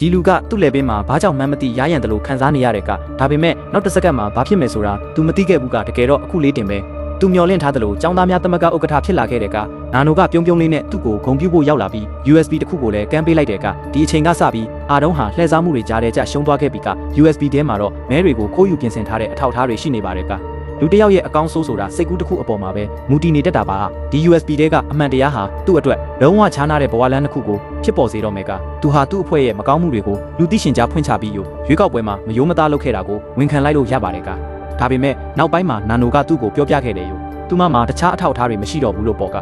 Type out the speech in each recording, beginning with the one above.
ဒီလူကသူ့လေပင်မှာဘာကြောင့်မှန်းမသိရရန်တယ်လို့ခံစားနေရတဲ့ကဒါပေမဲ့နောက်တစ်စက္ကန့်မှာဘာဖြစ်မယ်ဆိုတာ तू မသိခဲ့ဘူးကတကယ်တော့အခုလေးတင်ပဲ तू မျောလင့်ထားတယ်လို့ចောင်းသားများသမဂ္ဂဥက္ကဋ္ဌဖြစ်လာခဲ့တဲ့ကနာနိုကပြုံးပြုံးလေးနဲ့သူ့ကိုဂုံပြူဖို့ရောက်လာပြီး USB တစ်ခုကိုလည်းကမ်းပေးလိုက်တဲ့ကဒီအချိန်ကစပြီးအာတုံးဟာလှည့်စားမှုတွေကြားတဲ့ကြရှုံးသွားခဲ့ပြီးက USB ထဲမှာတော့မဲတွေကိုခိုးယူပြင်ဆင်ထားတဲ့အထောက်အထားတွေရှိနေပါတယ်ကလူတစ်ယောက်ရဲ့အကောင့်ဆိုးဆိုတာစိတ်ကူးတစ်ခုအပေါ်မှာပဲမူတည်နေတတ်တာပါဒီ USB တဲကအမှန်တရားဟာသူ့အတွက်လုံးဝခြားနာတဲ့ဘဝလမ်းတစ်ခုကိုဖြစ်ပေါ်စေတော့မယ်ကသူဟာသူ့အဖွဲ့ရဲ့မကောင်းမှုတွေကိုလူသိရှင်ကြားဖွင့်ချပြီးရွေးကောက်ပွဲမှာမယိုးမသားလုပ်ခဲ့တာကိုဝန်ခံလိုက်လို့ရပါတယ်ကဒါပေမဲ့နောက်ပိုင်းမှာနာနိုကသူ့ကိုပြောပြခဲ့တယ်သူမမှာတခြားအထောက်အထားတွေမရှိတော့ဘူးလို့ပေါ့က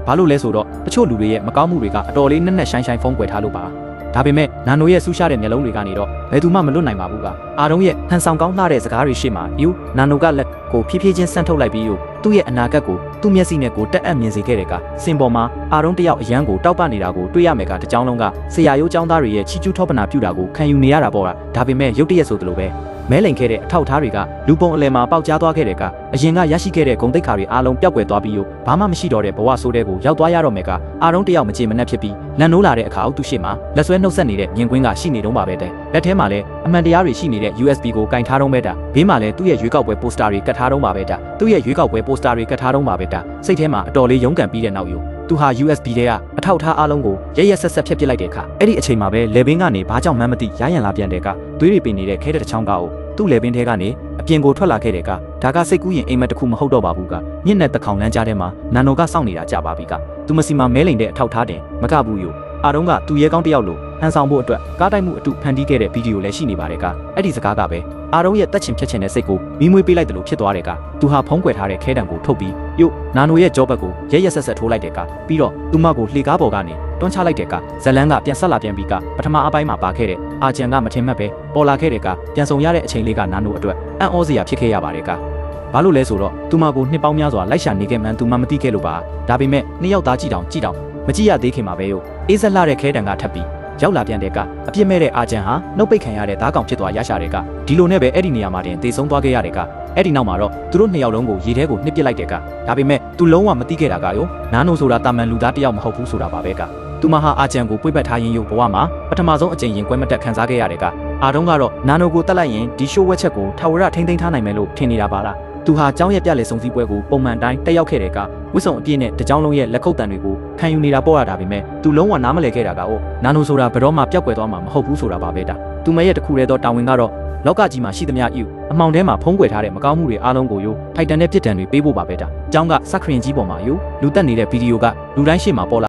ဘာလို့လဲဆိုတော့တချို့လူတွေရဲ့မကောင်းမှုတွေကအတော်လေးနက်နက်ရှိုင်းရှိုင်းဖုံးကွယ်ထားလို့ပါဒါပေမဲ့နာနိုရဲ့ဆူရှားတဲ့မျက်လုံးတွေကနေတော့ဘယ်သူမှမလွတ်နိုင်ပါဘူးကအာတုံးရဲ့ဟန်ဆောင်ကောင်းလှတဲ့စကားတွေရှေ့မှာနာနိုကလက်ကိုဖြည်းဖြည်းချင်းဆန့်ထုတ်လိုက်ပြီးသူ့ရဲ့အနာဂတ်ကိုသူ့မျက်စိနဲ့ကိုတက်အပ်မြင်စေခဲ့တဲ့ကစင်ပေါ်မှာအာတုံးတယောက်အရန်ကိုတောက်ပနေတာကိုတွေ့ရမယ်ကတကြောင်လုံးကဆရာရိုးចောင်းသားတွေရဲ့ချီကျူးထောပနာပြုတာကိုခံယူနေရတာပေါ့ဒါပေမဲ့ရုတ်တရက်ဆိုသလိုပဲမဲလိန်ခဲ့တဲ့အထောက်အထားတွေကလူပုံအလယ်မှာပေါက်ကြားသွားခဲ့တဲ့ကအရင်ကရရှိခဲ့တဲ့ဂုံတိတ်ခါတွေအားလုံးပျောက်ကွယ်သွားပြီးဘာမှမရှိတော့တဲ့ဘဝဆိုးတဲ့ကိုရောက်သွားရတော့မယ်ကအာတုံးတယောက်မကြေမနက်ဖြစ်ပြီးလန်နိုးလာတဲ့အခါသူ့ရှေ့မှာလက်ဆွဲနှုတ်ဆက်နေတဲ့မြင်ကွင်းကရှိနေတော့ပါပဲတဲ့လက်ထဲမှာလည်းအမှန်တရားတွေရှိနေတဲ့ USB ကိုကင်ထားတော့ပဲတာဘေးမှာလည်းသူ့ရဲ့ရွေးကောက်ပွဲပိုစတာတွေကတ်ထားတော့ပါပဲတာသူ့ရဲ့ရွေးကောက်ပွဲပိုစတာတွေကတ်ထားတော့ပါပဲတာစိတ်ထဲမှာအတော်လေးရုန်းကန်ပြီးတဲ့နောက်သူဟာ USB ထဲကအထောက်ထားအားလုံးကိုရက်ဆက်ဆက်ဖျက်ပစ်လိုက်တဲ့အခါအဲ့ဒီအချိန်မှာပဲလေဘင်းကနေဘာကြောင့်မှန်းမသိရရန်လာပြန်တဲ့ကသွေးတွေပင်နေတဲ့ခဲတဲ့တစ်ချောင်းကသူ့လေဘင်းထဲကနေအပြင်ကိုထွက်လာခဲ့တဲ့ကဒါကစိတ်ကူးရင်အိမ်မက်တစ်ခုမဟုတ်တော့ပါဘူးကညစ်နဲ့တခေါင်လမ်းကြားထဲမှာနာနိုကစောင့်နေတာကြပါပြီကသူမစီမှာမဲလိန်တဲ့အထောက်ထားတင်မကဘူးအာတုံးကသူ့ရဲကောင်းတယောက်လိုဟန်ဆောင်ဖို့အတွက်ကားတိုက်မှုအတူဖန်တီးခဲ့တဲ့ဗီဒီယိုလည်းရှိနေပါတယ်ကအဲ့ဒီစကားကပဲအာတုံးရဲ့တက်ချင်ဖြတ်ချင်တဲ့စိတ်ကိုမီးမွေးပေးလိုက်တယ်လို့ဖြစ်သွားတဲ့ကသူဟာဖုံးကွယ်ထားတဲ့ခဲတံကိုထုတ်ပြီးနာနိုရဲ့ကြောဘက်ကိုရက်ဆက်ဆက်ထိုးလိုက်တဲ့ကပြီးတော့သူမကိုလှေကားပေါ်ကနေတွန်းချလိုက်တဲ့ကဇလန်းကပြန်ဆက်လာပြန်ပြီးကပထမအပိုင်းမှာပါခဲ့တဲ့အာဂျန်ကမထင်မှတ်ပဲပေါ်လာခဲ့တဲ့ကပြန်ဆောင်ရတဲ့အချိန်လေးကနာနိုအတွက်အံ့ဩစရာဖြစ်ခဲ့ရပါတယ်ကဘာလို့လဲဆိုတော့သူမကိုနှစ်ပေါင်းများစွာလိုက်ရှာနေခဲ့မှန်းသူမမသိခဲ့လို့ပါဒါပေမဲ့နှစ်ယောက်သားကြည့်တောင်မကြည့်ရသေးခင်မှာပဲအေးဆက်လာတဲ့ခဲတံကထပ်ပြီးရောက်လာပြန်တဲ့ကအပြစ်မဲ့တဲ့အာဂျန်ဟာနှုတ်ပိတ်ခံရတဲ့သားကောင်ဖြစ်သွားရရှာတဲ့ကဒီလိုနဲ့ပဲအဲ့ဒီနေရာမှာတင်တေဆုံးသွားခဲ့ရတဲ့ကအဲ့ဒီနောက်မှာတော့သူတို့နှစ်ယောက်လုံးကိုရေထဲကိုနှစ်ပစ်လိုက်တဲ့ကဒါပေမဲ့သူလုံးဝမသိခဲ့တာကနာနိုဆိုတာတာမန်လူသားတယောက်မဟုတ်ဘူးဆိုတာပါပဲကသူမဟာအာဂျန်ကိုပွေ့ပတ်ထားရင်းဘဝမှာပထမဆုံးအကြိမ်ရင်ကွဲမတက်ခံစားခဲ့ရတဲ့ကအာတုံးကတော့နာနိုကိုတတ်လိုက်ရင်ဒီရှိုးဝက်ချက်ကိုထာဝရထိမ့်သိမ်းထားနိုင်မယ်လို့ထင်နေတာပါလားသူဟာကျောင်းရဲ့ပြလေစုံစည်းပွဲကိုပုံမှန်တိုင်းတက်ရောက်ခဲ့တဲ့ကဝစ်စုံအပြည့်နဲ့တကြောင်လုံးရဲ့လက်ခုပ်တံတွေကိုခံယူနေတာပေါ်ရတာပဲမဲ့သူလုံးဝနားမလည်ခဲ့တာကနာနိုဆိုတာဘယ်တော့မှပျောက်ကွယ်သွားမှာမဟုတ်ဘူးဆိုတာပါပဲတာသူမရဲ့တခုတည်းသောတာဝန်ကတော့လောကကြီးမှာရှိသမျှအမှောင်ထဲမှာဖုံးကွယ်ထားတဲ့မကောင်းမှုတွေအားလုံးကိုထိုက်တန်တဲ့ပြစ်ဒဏ်တွေပေးဖို့ပါပဲတာကျောင်းကစခရင်ကြီးပေါ်မှာလူတက်နေတဲ့ဗီဒီယိုကလူတိုင်းရှေ့မှာပေါ်လာ